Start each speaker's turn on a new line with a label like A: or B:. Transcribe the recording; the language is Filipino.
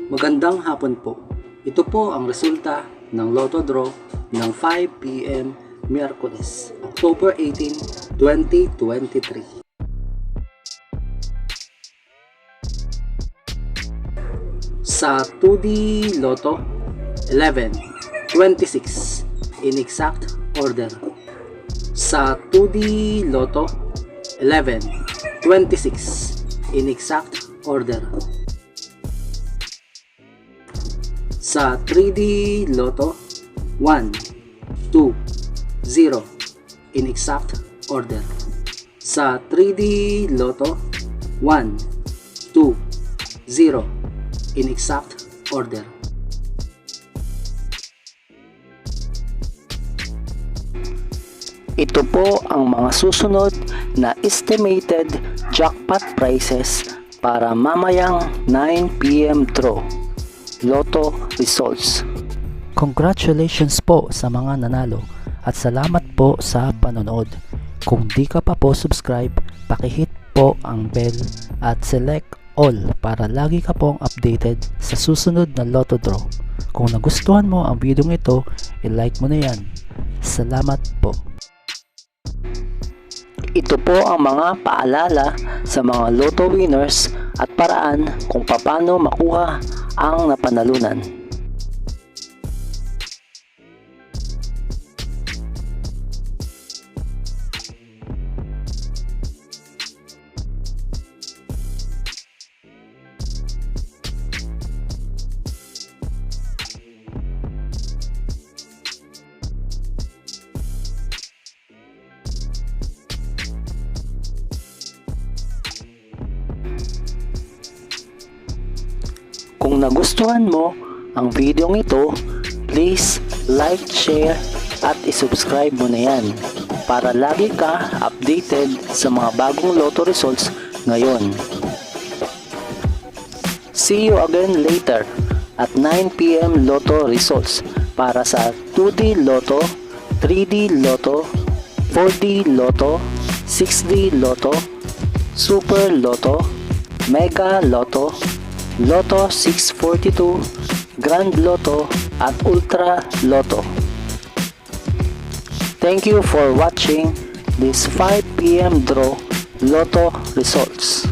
A: Magandang hapon po. Ito po ang resulta ng Lotto Draw ng 5 PM Miyerkules, October 18, 2023. Sa 2D Lotto, 11, 26 in exact order. Sa 2D Lotto, 11, 26 in exact order. Sa 3D Lotto, 1, 2, 0 in exact order. Sa 3D Lotto, 1, 2, 0 in exact order.
B: Ito po ang mga susunod na estimated jackpot prices para mamayang 9 PM draw. Lotto results.
C: Congratulations po sa mga nanalo at salamat po sa panonood. Kung di ka pa po subscribe, pakihit po ang bell at select all para lagi ka pong updated sa susunod na Lotto Draw. Kung nagustuhan mo ang video ito, i-like mo na yan. Salamat po.
B: Ito po ang mga paalala sa mga Lotto winners at paraan kung paano makuha ang napanalunan. Kung nagustuhan mo ang video ito, please like, share at isubscribe mo na yan para lagi ka updated sa mga bagong Lotto results ngayon. See you again later at 9 PM Lotto results para sa 2D Lotto, 3D Lotto, 4D Lotto, 6D Lotto, Super Lotto, Mega Lotto, Lotto 642, Grand Lotto at Ultra Lotto. Thank you for watching this 5 PM draw Lotto results.